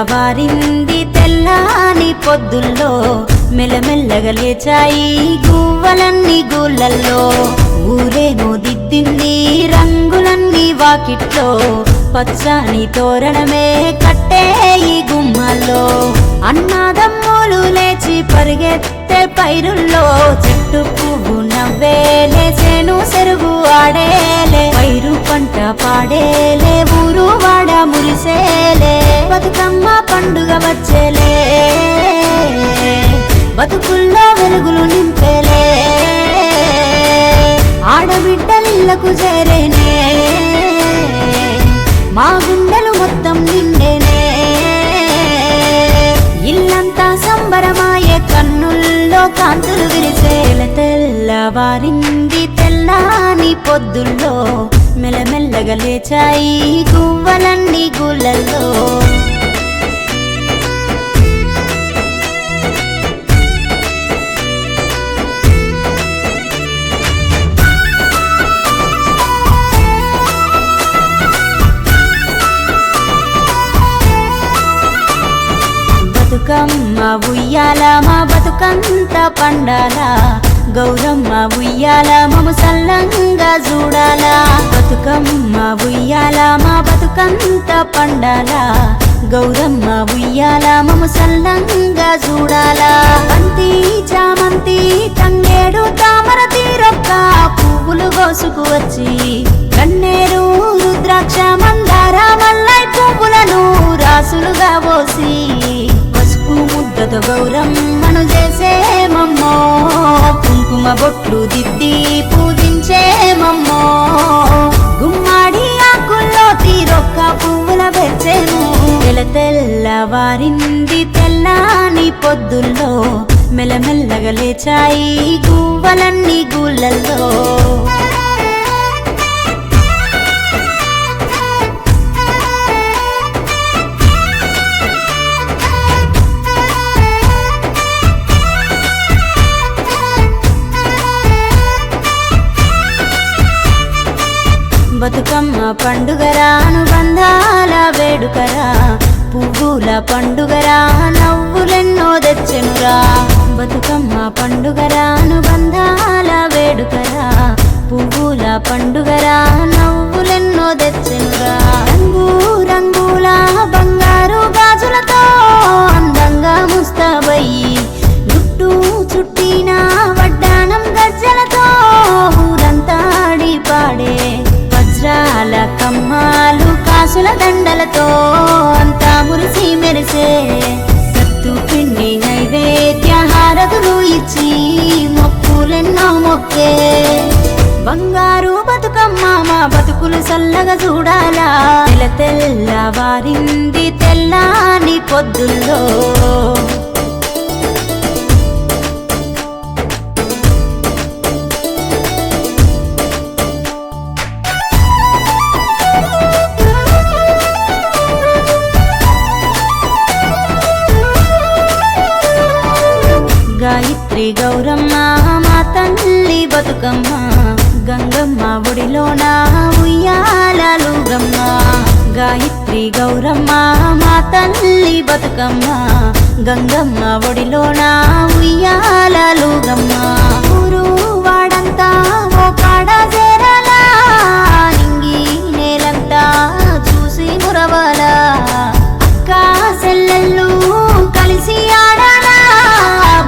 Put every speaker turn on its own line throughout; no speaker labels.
తెల్లవారింది తెల్లాని పొద్దుల్లో మెల్లమెల్లగా లేచాయి గువ్వలన్నీ గూళ్ళల్లో ఊరేమో దిద్దింది రంగులన్నీ వాకిట్లో పచ్చని తోరణమే కట్టే ఈ గుమ్మాల్లో అన్నాదమ్ములు లేచి పరిగెత్తే పైరుల్లో చెట్టు పువ్వు నవ్వేలే చేను చెరువు ఆడేలే పైరు పంట పాడేలే ఊరు వాడ మురిసేలే బతుకమ్మ పండుగ వచ్చేలే బతుకుల్లో వెలుగులు నింపేలే ఆడబిడ్డలిళ్లకు చేరేనే మా గుండెలు మొత్తం నిండేనే ఇల్లంతా సంబరమాయే కన్నుల్లో కాంతులు విరిసేల తెల్లవారింది తెల్లాని పొద్దుల్లో మెల్లమెల్లగా లేచాయి గువ్వలన్నీ గూళ్ళల్లో బతుకమ్మ ఉయ్యాల మా బతుకంత పండాల గౌరమ్మ ఉయ్యాల మము సల్లంగా చూడాల బతుకమ్మ ఉయ్యాల మా బతుకంత పండాల గౌరమ్మ ఉయ్యాల మము సల్లంగా చూడాల బంతి చామంతి తంగేడు తామర తీరొక్క పువ్వులు కోసుకు వచ్చి కన్నేరు రుద్రాక్ష మందార మల్లై పువ్వులను రాసులుగా పోసి ముద్దతో గౌరమ్మను చేసేమమ్మో కుంకుమ బొట్లు దిద్ది పూజించేమమ్మో గుమ్మాడి ఆకుల్లో తీరొక్క పువ్వుల పెంచేను తెల్లవారింది తెల్లాని పొద్దుల్లో మెల్లమెల్లగా లేచాయి గువ్వలన్నీ గూళ్ళల్లో బతుకమ్మ పండుగరా అనుబంధాల వేడుకరా పువ్వుల పండుగరా నవ్వులెన్నో తెచ్చెనురా బతుకమ్మ పండుగరా అనుబంధాల వేడుకరా పువ్వుల పండుగరా నవ్వులెన్నో తెచ్చెనురా రంగు రంగుల బంగారు గాజులతో అందంగా ముస్తాబయ్యి చుట్టూ చుట్టిన వడ్డానం గజ్జలతో ఊరంతా ఆడి పాడే వజ్రాల కమ్మాలు కాసుల దండలతో అంతా మురిసి మెరిసే సత్తు పిండి నైవేద్య హారతులు ఇచ్చి మొక్కులెన్నో మొక్కే బంగారు బతుకమ్మ మా బతుకులు సల్లగా చూడాలా తెల్లవారింది తెల్లాని పొద్దుల్లో గాయత్రి గౌరమ్మ మా తల్లి బతుకమ్మ గంగమ్మ ఒడిలోన ఉయ్యాలలుగమ్మ గాయత్రి గౌరమ్మ మా తల్లి బతుకమ్మ గంగమ్మ ఒడిలోన ఉయ్యాలలుగమ్మ ఊరు వాడంతా ఓ కాడ చేరాలా నింగి నేలంతా చూసి మురవాలా అక్క చెల్లెళ్ళు కలిసి ఆడాలా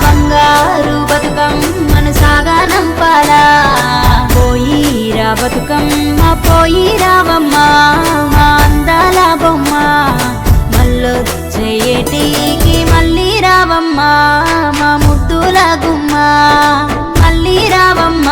బంగారు బతుకమ్మను సాగా నంపాలా పోయిరా బతుకమ్మ పోయి రావమ్మ మా అందాల బొమ్మ మళ్ళొచ్చేటికి మళ్ళీ రావమ్మ మా ముద్దుల గుమ్మ మళ్ళీ రావమ్మ